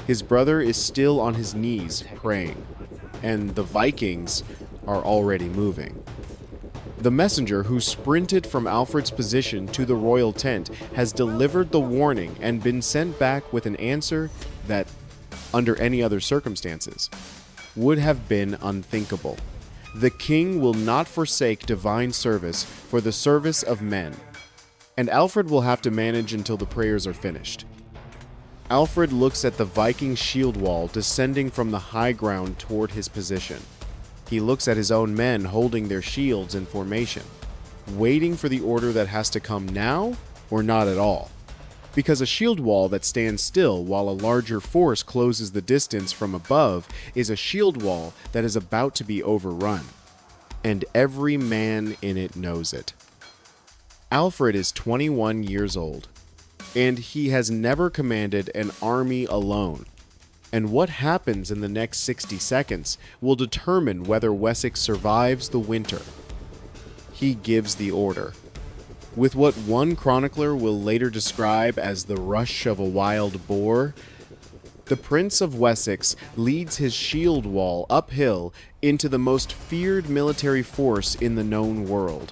His brother is still on his knees praying, and the Vikings are already moving. The messenger who sprinted from Alfred's position to the royal tent has delivered the warning and been sent back with an answer that, under any other circumstances, would have been unthinkable. The king will not forsake divine service for the service of men, and Alfred will have to manage until the prayers are finished. Alfred looks at the Viking shield wall descending from the high ground toward his position. He looks at his own men holding their shields in formation, waiting for the order that has to come now or not at all. Because a shield wall that stands still while a larger force closes the distance from above is a shield wall that is about to be overrun, and every man in it knows it. Alfred is 21 years old, and he has never commanded an army alone. And what happens in the next 60 seconds will determine whether Wessex survives the winter. He gives the order. With what one chronicler will later describe as the rush of a wild boar, the Prince of Wessex leads his shield wall uphill into the most feared military force in the known world.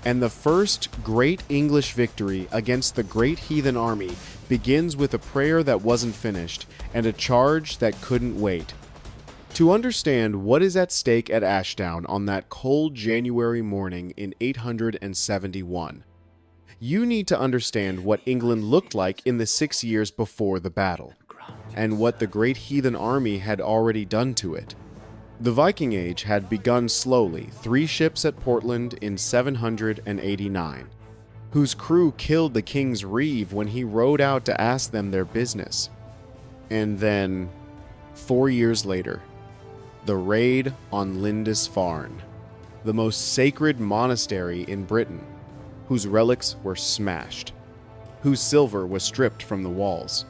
And the first great English victory against the Great Heathen Army begins with a prayer that wasn't finished and a charge that couldn't wait. To understand what is at stake at Ashdown on that cold January morning in 871, you need to understand what England looked like in the 6 years before the battle, and what the Great Heathen Army had already done to it. The Viking Age had begun slowly, 3 ships at Portland in 789, whose crew killed the king's reeve when he rode out to ask them their business. And then, 4 years later, the raid on Lindisfarne, the most sacred monastery in Britain, whose relics were smashed, whose silver was stripped from the walls,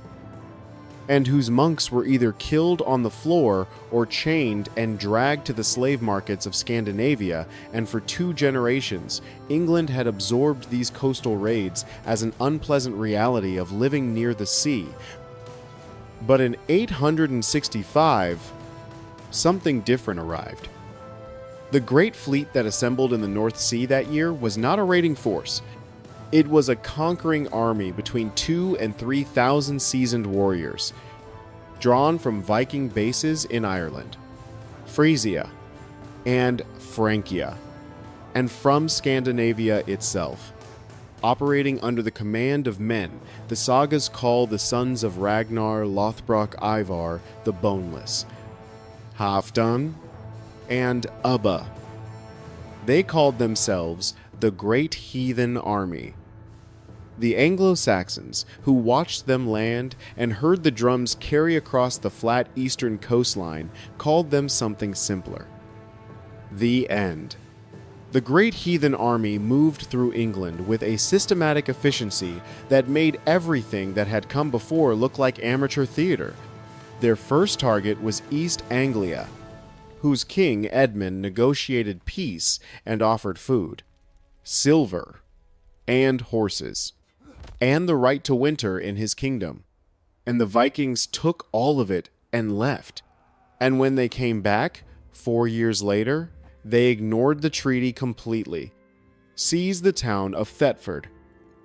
and whose monks were either killed on the floor or chained and dragged to the slave markets of Scandinavia, and for 2 generations, England had absorbed these coastal raids as an unpleasant reality of living near the sea. But in 865, something different arrived. The great fleet that assembled in the North Sea that year was not a raiding force. It was a conquering army between 2,000 and 3,000 seasoned warriors, drawn from Viking bases in Ireland, Frisia, and Francia, and from Scandinavia itself, operating under the command of men the sagas call the sons of Ragnar Lothbrok Ivar the Boneless, Halfdan, and Ubba. They called themselves the Great Heathen Army. The Anglo-Saxons, who watched them land and heard the drums carry across the flat eastern coastline, called them something simpler: the end. The Great Heathen Army moved through England with a systematic efficiency that made everything that had come before look like amateur theater. Their first target was East Anglia, whose king Edmund negotiated peace and offered food, silver, and horses, and the right to winter in his kingdom. And the Vikings took all of it and left. And when they came back, 4 years later, they ignored the treaty completely, seized the town of Thetford,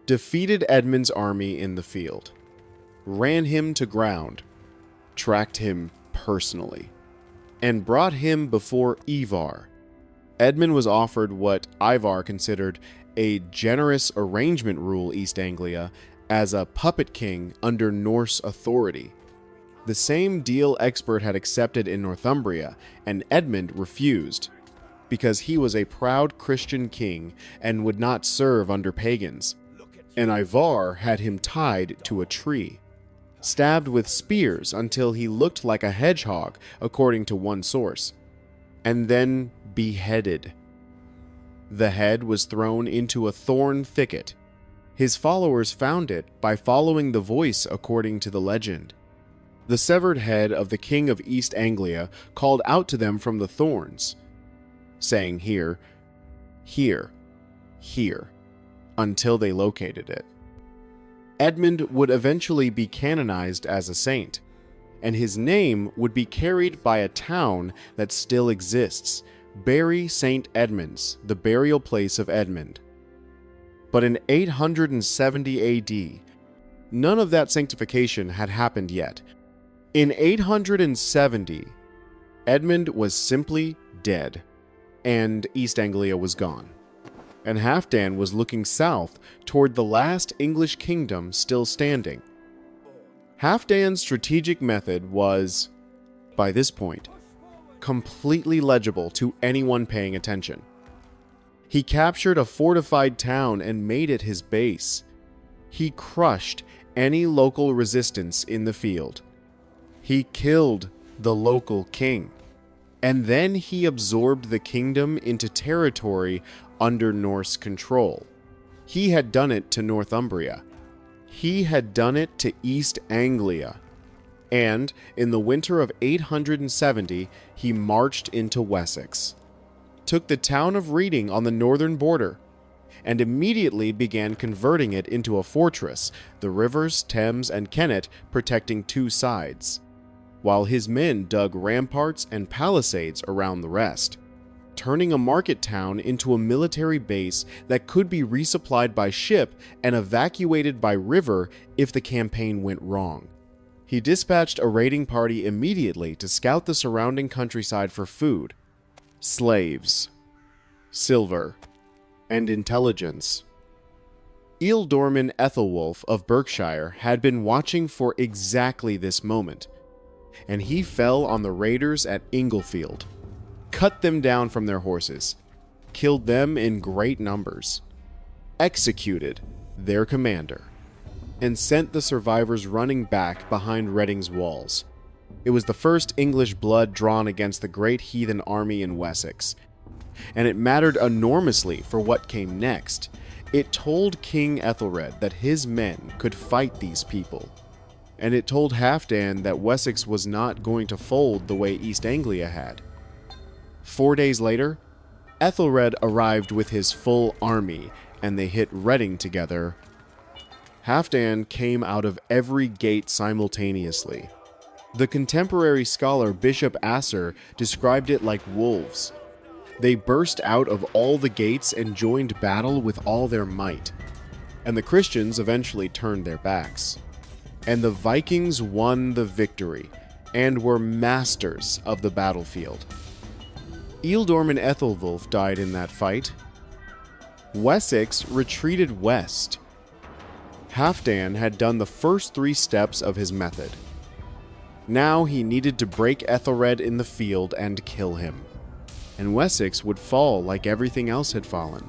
defeated Edmund's army in the field, ran him to ground, tracked him personally, and brought him before Ivar. Edmund was offered what Ivar considered a generous arrangement rule East Anglia as a puppet king under Norse authority. The same deal Expert had accepted in Northumbria, and Edmund refused, because he was a proud Christian king and would not serve under pagans. And Ivar had him tied to a tree, stabbed with spears until he looked like a hedgehog, according to one source, and then beheaded. The head was thrown into a thorn thicket. His followers found it by following the voice according to the legend. The severed head of the king of East Anglia called out to them from the thorns, saying, "Here, here, here," until they located it. Edmund would eventually be canonized as a saint, and his name would be carried by a town that still exists, Bury St. Edmunds, the burial place of Edmund. But in 870 AD, none of that sanctification had happened yet. In 870, Edmund was simply dead, and East Anglia was gone. And Halfdan was looking south toward the last English kingdom still standing. Halfdan's strategic method was, by this point, completely legible to anyone paying attention. He captured a fortified town and made it his base. He crushed any local resistance in the field. He killed the local king. And then he absorbed the kingdom into territory under Norse control. He had done it to Northumbria. He had done it to East Anglia. And in the winter of 870, he marched into Wessex, took the town of Reading on the northern border, and immediately began converting it into a fortress, the rivers Thames and Kennet protecting two sides, while his men dug ramparts and palisades around the rest, turning a market town into a military base that could be resupplied by ship and evacuated by river if the campaign went wrong. He dispatched a raiding party immediately to scout the surrounding countryside for food, slaves, silver, and intelligence. Ealdorman Æthelwulf of Berkshire had been watching for exactly this moment, and he fell on the raiders at Inglefield, cut them down from their horses, killed them in great numbers, executed their commander, and sent the survivors running back behind Reading's walls. It was the first English blood drawn against the Great Heathen Army in Wessex, and it mattered enormously for what came next. It told King Æthelred that his men could fight these people, and it told Halfdan that Wessex was not going to fold the way East Anglia had. 4 days later, Æthelred arrived with his full army, and they hit Reading together. Halfdan came out of every gate simultaneously. The contemporary scholar Bishop Asser described it like wolves. They burst out of all the gates and joined battle with all their might, and the Christians eventually turned their backs. And the Vikings won the victory, and were masters of the battlefield. Ealdorman Æthelwulf died in that fight. Wessex retreated west. Halfdan had done the first 3 steps of his method. Now he needed to break Æthelred in the field and kill him, and Wessex would fall like everything else had fallen.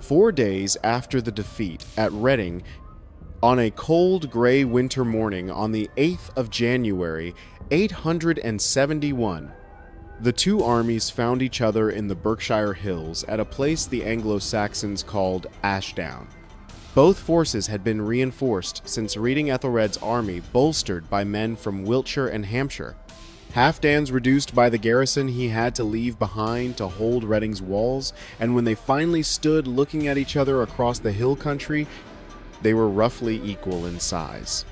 4 days after the defeat at Reading, on a cold gray winter morning on the 8th of January, 871, the two armies found each other in the Berkshire Hills at a place the Anglo-Saxons called Ashdown. Both forces had been reinforced since reading Æthelred's army bolstered by men from Wiltshire and Hampshire. Halfdan's reduced by the garrison he had to leave behind to hold Reading's walls, and when they finally stood looking at each other across the hill country, they were roughly equal in size.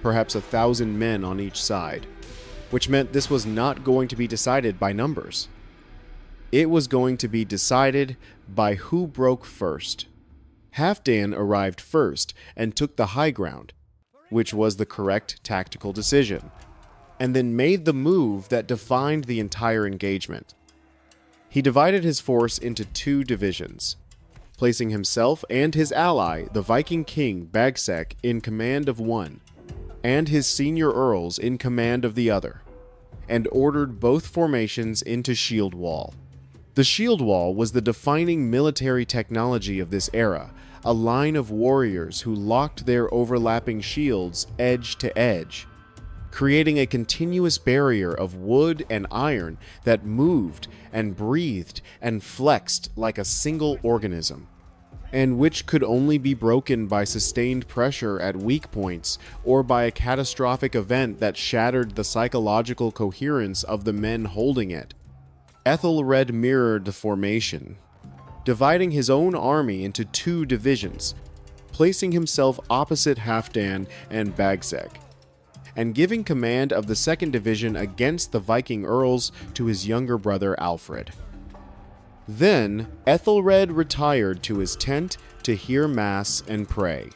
Perhaps 1,000 men on each side, which meant this was not going to be decided by numbers. It was going to be decided by who broke first. Halfdan arrived first and took the high ground, which was the correct tactical decision, and then made the move that defined the entire engagement. He divided his force into 2 divisions, placing himself and his ally, the Viking king Bagsec, in command of one, and his senior earls in command of the other, and ordered both formations into shieldwall. The shieldwall was the defining military technology of this era, a line of warriors who locked their overlapping shields edge to edge, creating a continuous barrier of wood and iron that moved and breathed and flexed like a single organism, and which could only be broken by sustained pressure at weak points or by a catastrophic event that shattered the psychological coherence of the men holding it. Æthelred mirrored the formation, dividing his own army into 2 divisions, placing himself opposite Halfdan and Bagsec, and giving command of the 2nd Division against the Viking earls to his younger brother Alfred. Then, Æthelred retired to his tent to hear Mass and pray.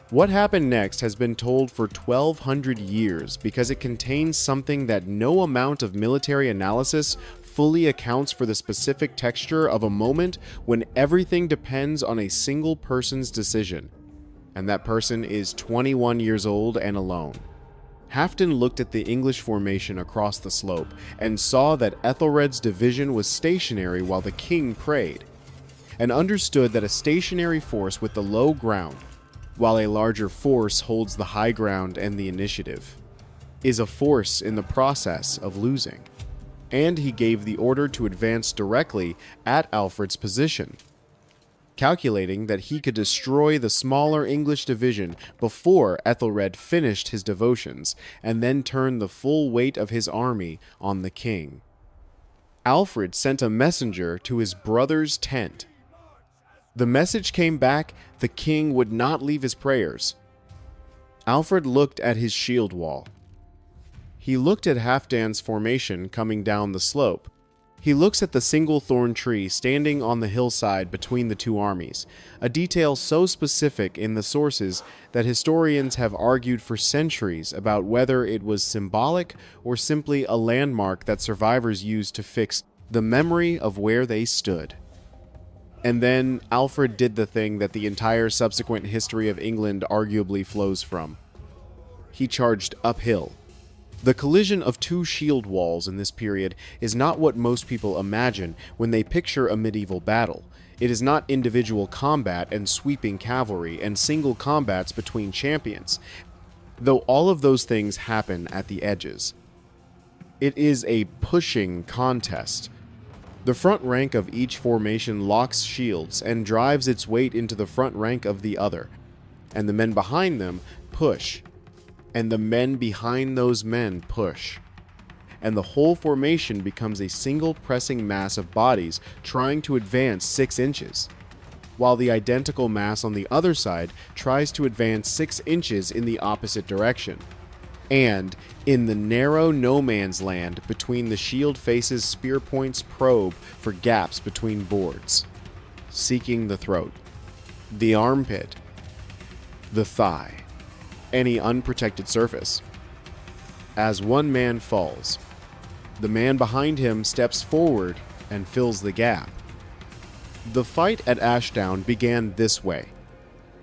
What happened next has been told for 1,200 years because it contains something that no amount of military analysis fully accounts for: the specific texture of a moment when everything depends on a single person's decision. And that person is 21 years old and alone. Halfdan looked at the English formation across the slope and saw that Æthelred's division was stationary while the king prayed, and understood that a stationary force with the low ground, while a larger force holds the high ground and the initiative, is a force in the process of losing. And he gave the order to advance directly at Alfred's position, calculating that he could destroy the smaller English division before Æthelred finished his devotions, and then turn the full weight of his army on the king. Alfred sent a messenger to his brother's tent. The message came back: the king would not leave his prayers. Alfred looked at his shield wall. He looked at Halfdan's formation coming down the slope. He looks at the single thorn tree standing on the hillside between the two armies, a detail so specific in the sources that historians have argued for centuries about whether it was symbolic or simply a landmark that survivors used to fix the memory of where they stood. And then Alfred did the thing that the entire subsequent history of England arguably flows from. He charged uphill. The collision of two shield walls in this period is not what most people imagine when they picture a medieval battle. It is not individual combat and sweeping cavalry and single combats between champions, though all of those things happen at the edges. It is a pushing contest. The front rank of each formation locks shields and drives its weight into the front rank of the other, and the men behind them push, and the men behind those men push, and the whole formation becomes a single pressing mass of bodies trying to advance 6 inches, while the identical mass on the other side tries to advance 6 inches in the opposite direction. And in the narrow no man's land between the shield faces, spear points probe for gaps between boards, seeking the throat, the armpit, the thigh, any unprotected surface. As one man falls, the man behind him steps forward and fills the gap. The fight at Ashdown began this way,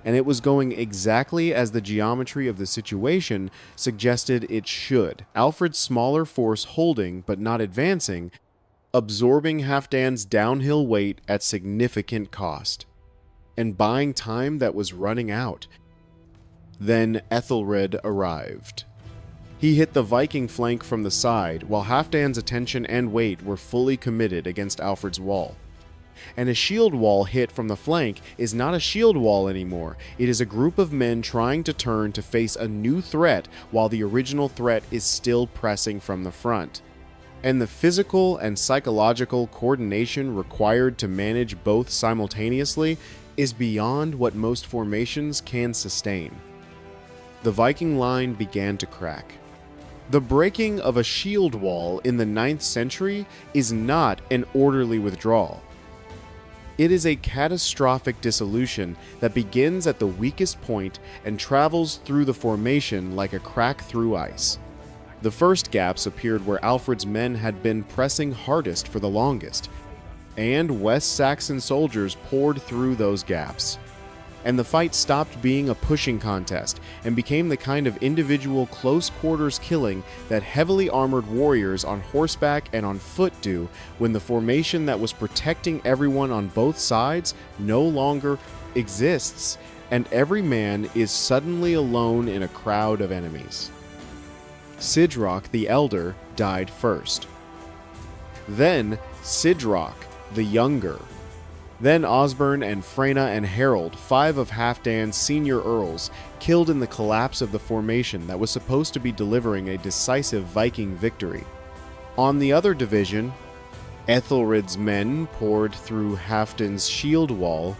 and it was going exactly as the geometry of the situation suggested it should. Alfred's smaller force holding but not advancing, absorbing Halfdan's downhill weight at significant cost, and buying time that was running out. Then Æthelred arrived. He hit the Viking flank from the side, while Halfdan's attention and weight were fully committed against Alfred's wall. And a shield wall hit from the flank is not a shield wall anymore. It is a group of men trying to turn to face a new threat while the original threat is still pressing from the front. And the physical and psychological coordination required to manage both simultaneously is beyond what most formations can sustain. The Viking line began to crack. The breaking of a shield wall in the 9th century is not an orderly withdrawal. It is a catastrophic dissolution that begins at the weakest point and travels through the formation like a crack through ice. The first gaps appeared where Alfred's men had been pressing hardest for the longest, and West-Saxon soldiers poured through those gaps. And the fight stopped being a pushing contest and became the kind of individual close-quarters killing that heavily armored warriors on horseback and on foot do when the formation that was protecting everyone on both sides no longer exists, and every man is suddenly alone in a crowd of enemies. Sidroc the Elder died first. Then Sidroc the Younger. Then Osbern and Freyna and Harold, 5 of Halfdan's senior earls, killed in the collapse of the formation that was supposed to be delivering a decisive Viking victory. On the other division, Æthelred's men poured through Halfdan's shield wall,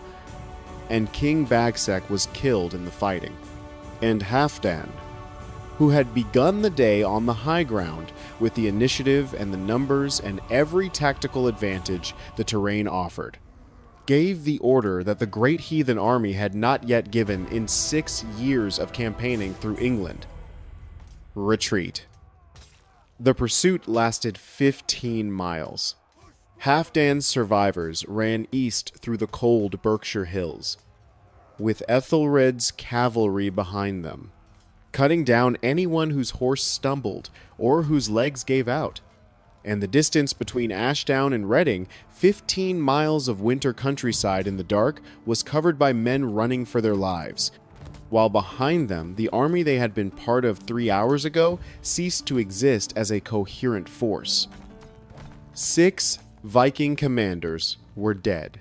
and King Bagsec was killed in the fighting. And Halfdan, who had begun the day on the high ground with the initiative and the numbers and every tactical advantage the terrain offered, gave the order that the Great Heathen Army had not yet given in 6 years of campaigning through England. Retreat. The pursuit lasted 15 miles. Halfdan's survivors ran east through the cold Berkshire hills, with Æthelred's cavalry behind them, cutting down anyone whose horse stumbled or whose legs gave out. And the distance between Ashdown and Reading, 15 miles of winter countryside in the dark, was covered by men running for their lives, while behind them the army they had been part of 3 hours ago ceased to exist as a coherent force. 6 Viking commanders were dead.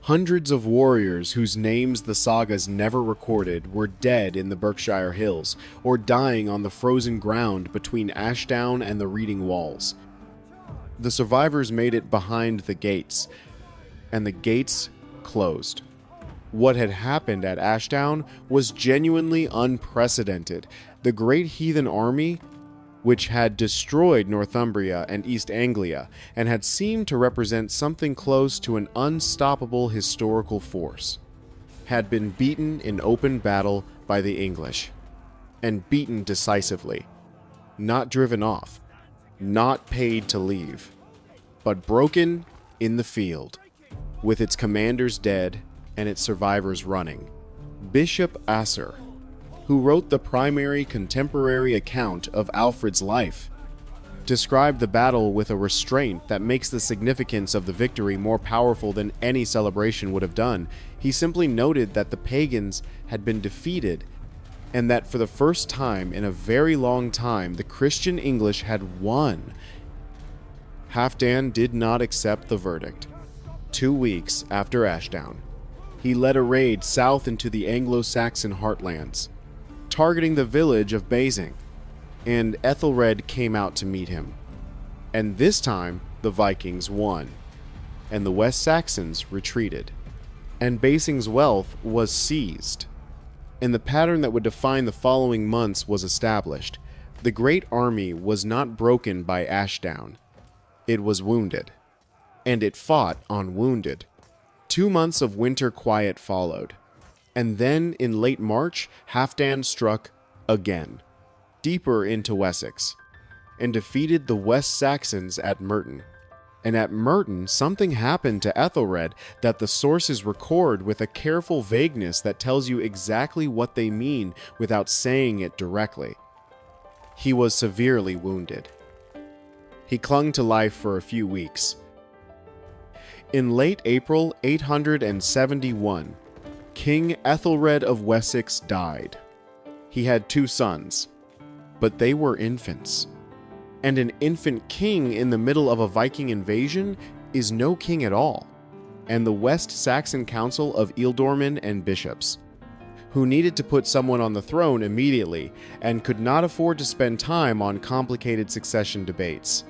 Hundreds of warriors whose names the sagas never recorded were dead in the Berkshire Hills, or dying on the frozen ground between Ashdown and the Reading walls. The survivors made it behind the gates, and the gates closed. What had happened at Ashdown was genuinely unprecedented. The Great Heathen Army, which had destroyed Northumbria and East Anglia, and had seemed to represent something close to an unstoppable historical force, had been beaten in open battle by the English, and beaten decisively, not driven off, not paid to leave, but broken in the field, with its commanders dead and its survivors running. Bishop Asser, who wrote the primary contemporary account of Alfred's life, described the battle with a restraint that makes the significance of the victory more powerful than any celebration would have done. He simply noted that the pagans had been defeated, and that for the first time in a very long time the Christian English had won. Halfdan did not accept the verdict. 2 weeks after Ashdown, he led a raid south into the Anglo-Saxon heartlands, targeting the village of Basing, and Æthelred came out to meet him. And this time, the Vikings won, and the West Saxons retreated, and Basing's wealth was seized, and the pattern that would define the following months was established. The great army was not broken by Ashdown. It was wounded, and it fought on wounded. 2 months of winter quiet followed, and then in late March, Halfdan struck again, deeper into Wessex, and defeated the West Saxons at Merton. And at Merton, something happened to Æthelred that the sources record with a careful vagueness that tells you exactly what they mean without saying it directly. He was severely wounded. He clung to life for a few weeks. In late April 871, King Æthelred of Wessex died. He had 2 sons, but they were infants. And an infant king in the middle of a Viking invasion is no king at all. And the West Saxon Council of ealdormen and bishops, who needed to put someone on the throne immediately and could not afford to spend time on complicated succession debates,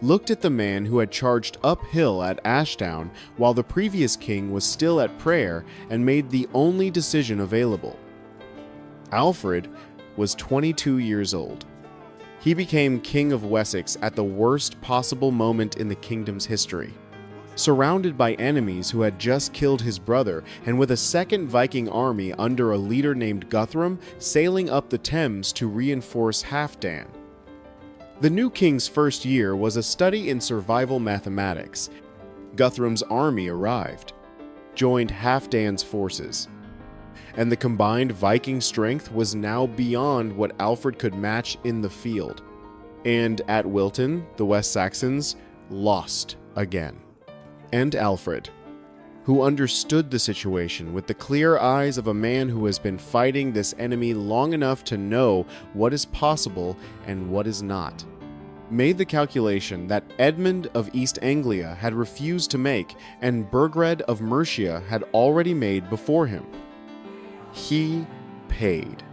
looked at the man who had charged uphill at Ashdown while the previous king was still at prayer and made the only decision available. Alfred was 22 years old. He became King of Wessex at the worst possible moment in the kingdom's history, surrounded by enemies who had just killed his brother, and with a second Viking army under a leader named Guthrum sailing up the Thames to reinforce Halfdan. The new king's first year was a study in survival mathematics. Guthrum's army arrived, joined Halfdan's forces, and the combined Viking strength was now beyond what Alfred could match in the field. And at Wilton, the West Saxons lost again. And Alfred, who understood the situation with the clear eyes of a man who has been fighting this enemy long enough to know what is possible and what is not, made the calculation that Edmund of East Anglia had refused to make and Burgred of Mercia had already made before him. He paid.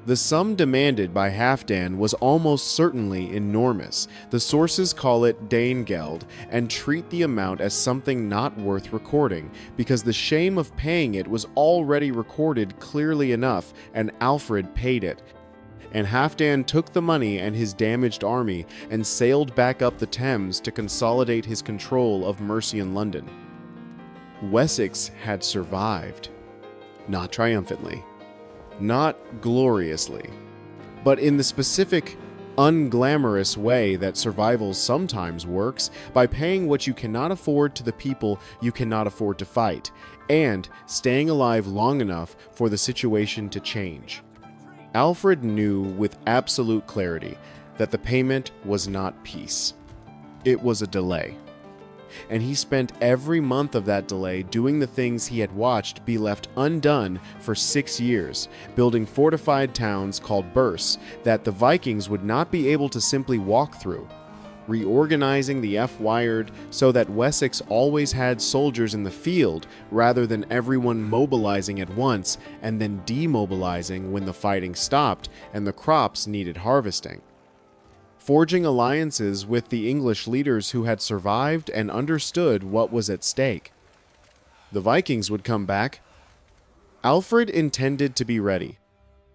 The sum demanded by Halfdan was almost certainly enormous. The sources call it Danegeld and treat the amount as something not worth recording, because the shame of paying it was already recorded clearly enough, and Alfred paid it. and Halfdan took the money and his damaged army and sailed back up the Thames to consolidate his control of Mercian London. Wessex had survived. Not triumphantly, not gloriously, but in the specific, unglamorous way that survival sometimes works, by paying what you cannot afford to the people you cannot afford to fight, and staying alive long enough for the situation to change. Alfred knew with absolute clarity that the payment was not peace. It was a delay. And he spent every month of that delay doing the things he had watched be left undone for 6 years, building fortified towns called burhs that the Vikings would not be able to simply walk through, reorganizing the F-wired so that Wessex always had soldiers in the field rather than everyone mobilizing at once and then demobilizing when the fighting stopped and the crops needed harvesting. Forging alliances with the English leaders who had survived and understood what was at stake. The Vikings would come back. Alfred intended to be ready.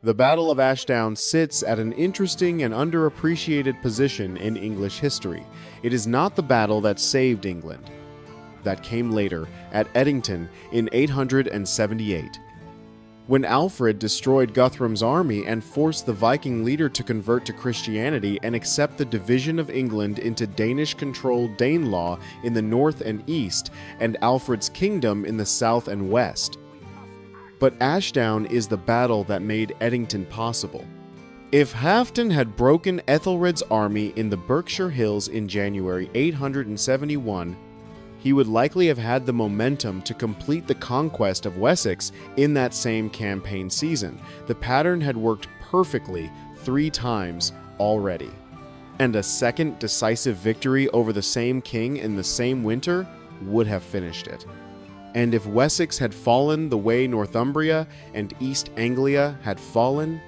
The Battle of Ashdown sits at an interesting and underappreciated position in English history. It is not the battle that saved England. That came later, at Edington in 878. When Alfred destroyed Guthrum's army and forced the Viking leader to convert to Christianity and accept the division of England into Danish-controlled Danelaw in the north and east, and Alfred's kingdom in the south and west. But Ashdown is the battle that made Edington possible. If Halfdan had broken Æthelred's army in the Berkshire Hills in January 871, he would likely have had the momentum to complete the conquest of Wessex in that same campaign season. The pattern had worked perfectly 3 times already. And a second decisive victory over the same king in the same winter would have finished it. And if Wessex had fallen the way Northumbria and East Anglia had fallen,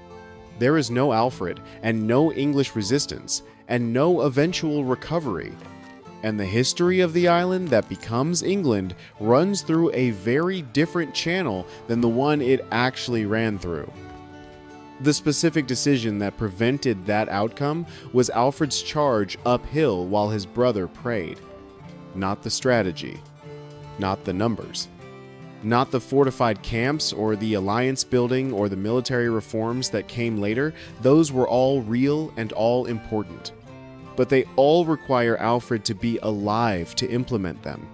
there is no Alfred and no English resistance and no eventual recovery. And the history of the island that becomes England runs through a very different channel than the one it actually ran through. The specific decision that prevented that outcome was Alfred's charge uphill while his brother prayed. Not the strategy, not the numbers, not the fortified camps or the alliance building or the military reforms that came later. Those were all real and all important. But they all require Alfred to be alive to implement them.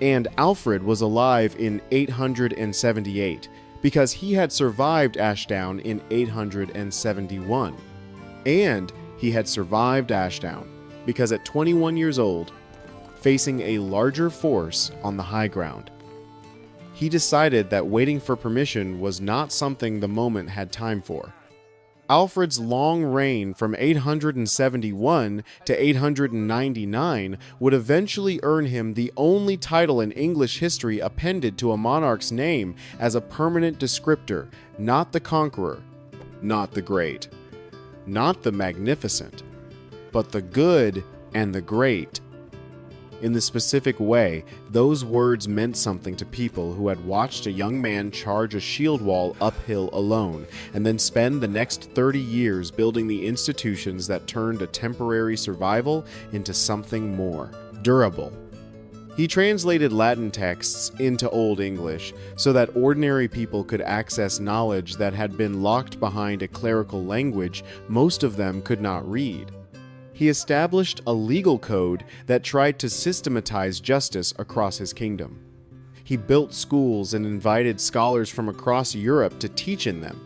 And Alfred was alive in 878 because he had survived Ashdown in 871. And he had survived Ashdown because at 21 years old, facing a larger force on the high ground, he decided that waiting for permission was not something the moment had time for. Alfred's long reign from 871 to 899 would eventually earn him the only title in English history appended to a monarch's name as a permanent descriptor, not the conqueror, not the great, not the magnificent, but the good and the great. In the specific way, those words meant something to people who had watched a young man charge a shield wall uphill alone, and then spend the next 30 years building the institutions that turned a temporary survival into something more durable. He translated Latin texts into Old English so that ordinary people could access knowledge that had been locked behind a clerical language most of them could not read. He established a legal code that tried to systematize justice across his kingdom. He built schools and invited scholars from across Europe to teach in them.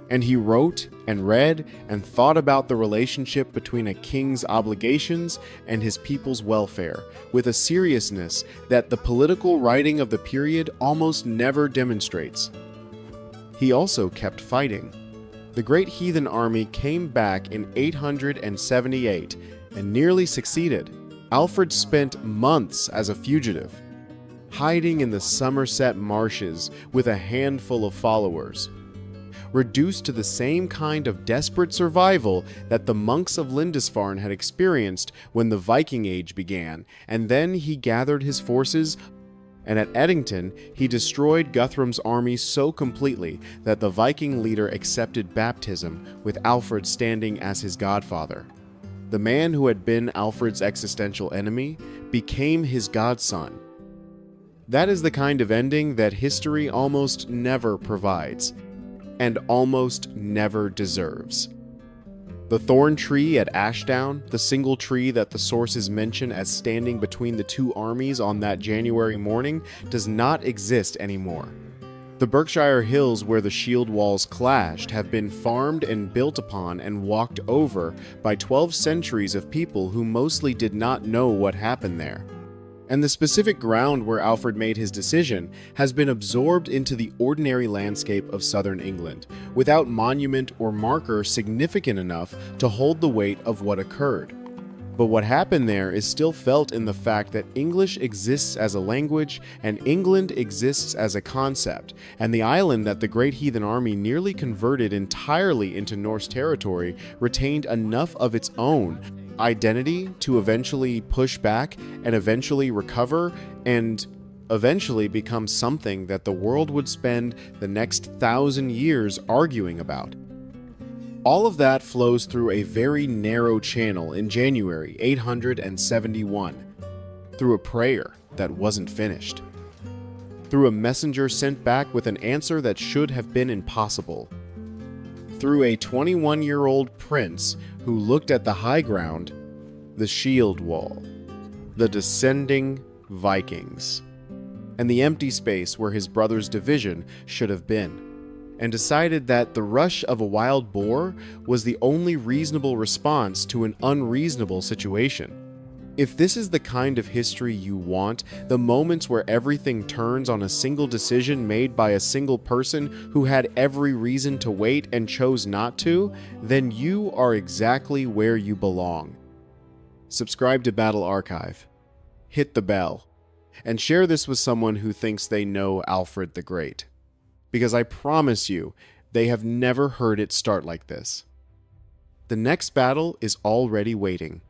And he wrote and read and thought about the relationship between a king's obligations and his people's welfare with a seriousness that the political writing of the period almost never demonstrates. He also kept fighting. The Great Heathen Army came back in 878 and nearly succeeded. Alfred spent months as a fugitive, hiding in the Somerset marshes with a handful of followers, reduced to the same kind of desperate survival that the monks of Lindisfarne had experienced when the Viking Age began, and then he gathered his forces, and at Edington, he destroyed Guthrum's army so completely that the Viking leader accepted baptism, with Alfred standing as his godfather. The man who had been Alfred's existential enemy became his godson. That is the kind of ending that history almost never provides, and almost never deserves. The thorn tree at Ashdown, the single tree that the sources mention as standing between the two armies on that January morning, does not exist anymore. The Berkshire Hills where the shield walls clashed have been farmed and built upon and walked over by 12 centuries of people who mostly did not know what happened there. And the specific ground where Alfred made his decision has been absorbed into the ordinary landscape of southern England, without monument or marker significant enough to hold the weight of what occurred. But what happened there is still felt in the fact that English exists as a language and England exists as a concept, and the island that the Great Heathen Army nearly converted entirely into Norse territory retained enough of its own identity to eventually push back and eventually recover and eventually become something that the world would spend the next 1,000 years arguing about. All of that flows through a very narrow channel in January 871, through a prayer that wasn't finished, through a messenger sent back with an answer that should have been impossible, through a 21-year-old prince who looked at the high ground, the shield wall, the descending Vikings, and the empty space where his brother's division should have been, and decided that the rush of a wild boar was the only reasonable response to an unreasonable situation. If this is the kind of history you want, the moments where everything turns on a single decision made by a single person who had every reason to wait and chose not to, then you are exactly where you belong. Subscribe to Battle Archive, hit the bell, and share this with someone who thinks they know Alfred the Great. Because I promise you, they have never heard it start like this. The next battle is already waiting.